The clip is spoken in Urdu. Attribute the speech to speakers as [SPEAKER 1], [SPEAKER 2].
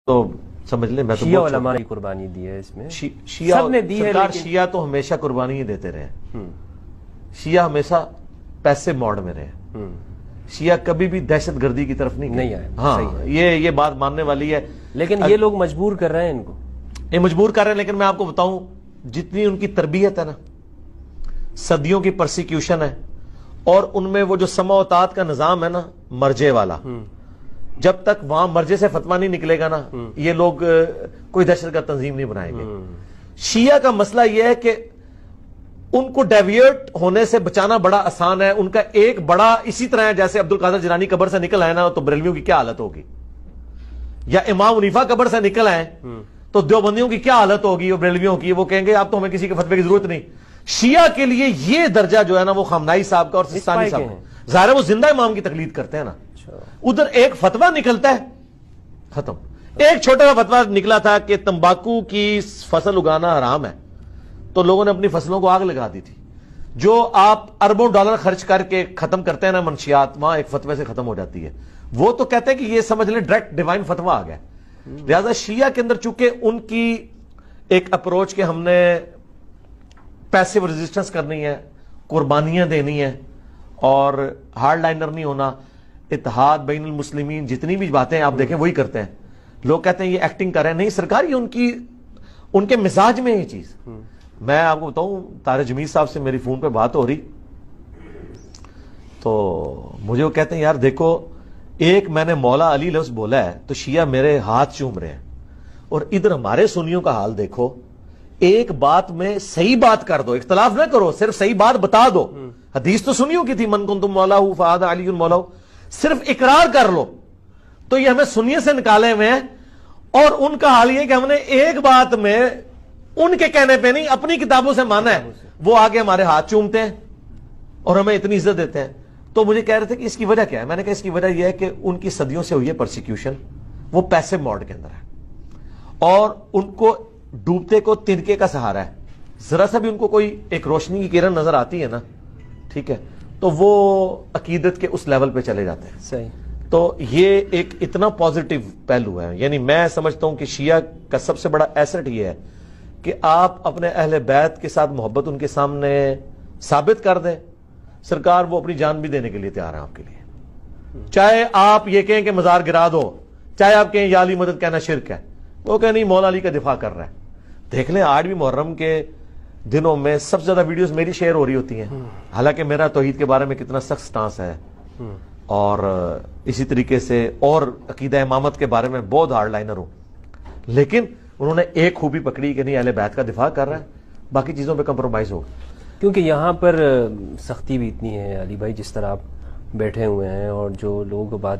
[SPEAKER 1] تو سمجھ لیں میں تو
[SPEAKER 2] شیعہ علماء نے قربانی دی ہے اس میں،
[SPEAKER 1] شیعہ
[SPEAKER 2] سب نے دی ہے،
[SPEAKER 1] سرکار شیعہ تو ہمیشہ قربانی ہی دیتے رہے ہیں، شیعہ ہمیشہ پیسے موڈ میں رہے، شیعہ کبھی بھی دہشت گردی کی طرف نہیں
[SPEAKER 2] آئے۔
[SPEAKER 1] ہاں یہ بات ماننے والی ہے،
[SPEAKER 2] لیکن یہ لوگ مجبور کر رہے ہیں ان کو،
[SPEAKER 1] یہ مجبور کر رہے ہیں۔ لیکن میں آپ کو بتاؤں جتنی ان کی تربیت ہے نا، صدیوں کی پرسیکیوشن ہے، اور ان میں وہ جو سمع و طاعت کا نظام ہے نا مرجے والا، جب تک وہاں مرجے سے فتویٰ نہیں نکلے گا نا یہ لوگ کوئی دہشت گرد تنظیم نہیں بنائیں گے۔ شیعہ کا مسئلہ یہ ہے کہ ان کو ڈیویٹ ہونے سے بچانا بڑا آسان ہے۔ ان کا ایک بڑا اسی طرح ہے جیسے عبد القادر جیلانی قبر سے نکل آئے نا تو بریلویوں کی کیا حالت ہوگی، یا امام حنیفہ قبر سے نکل آئے تو دیوبندیوں کی کیا حالت ہوگی اور بریلویوں کی، وہ کہیں گے اب تو ہمیں کسی کے فتوے کی ضرورت نہیں۔ شیعہ کے لیے یہ درجہ جو ہے نا وہ خامنائی صاحب کا اور سستانی صاحب کا، ظاہر ہے وہ زندہ امام کی تقلید کرتے ہیں نا، ادھر ایک فتویٰ نکلتا ہے ختم۔ ایک چھوٹا سا فتویٰ نکلا تھا کہ تمباکو کی فصل اگانا حرام ہے، تو لوگوں نے اپنی فصلوں کو آگ لگا دی تھی۔ جو آپ اربوں ڈالر خرچ کر کے ختم کرتے ہیں نا منشیات، وہاں ایک فتوے سے ختم ہو جاتی ہے۔ وہ تو کہتے ہیں کہ یہ سمجھ لیں ڈائریکٹ ڈیوائن فتویٰ آ گیا۔ لہذا شیعہ کے اندر چونکہ ان کی ایک اپروچ کہ ہم نے پیسیو ریزسٹنس کرنی ہے، قربانیاں دینی ہیں اور ہارڈ لائنر نہیں ہونا، اتحاد بین المسلمین، جتنی بھی باتیں آپ دیکھیں وہی کرتے ہیں۔ لوگ کہتے ہیں یہ ایکٹنگ کر رہے ہیں، نہیں سرکار یہ ان کے مزاج میں یہ چیز۔ میں آپ کو بتاؤں طارق جمیل صاحب سے میری فون پہ بات ہو رہی تو مجھے وہ کہتے ہیں یار دیکھو ایک میں نے مولا علی لفظ بولا ہے تو شیعہ میرے ہاتھ چوم رہے ہیں، اور ادھر ہمارے سنیوں کا حال دیکھو، ایک بات میں صحیح بات کر دو، اختلاف نہ کرو، صرف صحیح بات بتا دو۔ حدیث تو سنیوں کی تھی من کنتم مولا فہذا علی مولا، صرف اقرار کر لو، تو یہ ہمیں سنیے سے نکالے ہوئے ہیں۔ اور ان کا حال یہ کہ ہم نے ایک بات میں ان کے کہنے پہ نہیں اپنی کتابوں سے مانا ہے، وہ آگے ہمارے ہاتھ چومتے ہیں اور ہمیں اتنی عزت دیتے ہیں۔ تو مجھے کہہ رہے تھے کہ اس کی وجہ کیا ہے، میں نے کہا اس کی وجہ یہ ہے کہ ان کی صدیوں سے ہوئی ہے پرسیکیوشن، وہ پیسے موڈ کے اندر ہے، اور ان کو ڈوبتے کو تنکے کا سہارا ہے، ذرا سا بھی ان کو کوئی ایک روشنی کی کرن نظر آتی ہے نا، ٹھیک ہے، تو وہ عقیدت کے اس لیول پہ چلے جاتے ہیں۔
[SPEAKER 2] صحیح۔
[SPEAKER 1] تو یہ ایک اتنا پازیٹیو پہلو ہے، یعنی میں سمجھتا ہوں کہ شیعہ کا سب سے بڑا ایسٹ یہ ہے کہ آپ اپنے اہل بیت کے ساتھ محبت ان کے سامنے ثابت کر دیں، سرکار وہ اپنی جان بھی دینے کے لیے تیار ہیں آپ کے لیے، چاہے آپ یہ کہیں کہ مزار گرا دو، چاہے آپ کہیں یا علی مدد کہنا شرک ہے، وہ کہ نہیں مولا علی کا دفاع کر رہا ہے۔ دیکھ لیں آج بھی محرم کے دنوں میں سب سے زیادہ ویڈیوز میری شیئر ہو رہی ہوتی ہیں، حالانکہ میرا توحید کے بارے میں کتنا سخت سٹانس ہے، اور اسی طریقے سے اور عقیدہ امامت کے بارے میں بہت ہارڈ لائنر ہوں، لیکن انہوں نے ایک خوبی پکڑی کہ نہیں اہل بیت کا دفاع کر رہا ہے، باقی چیزوں پہ کمپرومائز ہو۔
[SPEAKER 2] کیونکہ یہاں پر سختی بھی اتنی ہے علی بھائی، جس طرح آپ بیٹھے ہوئے ہیں اور جو لوگ بات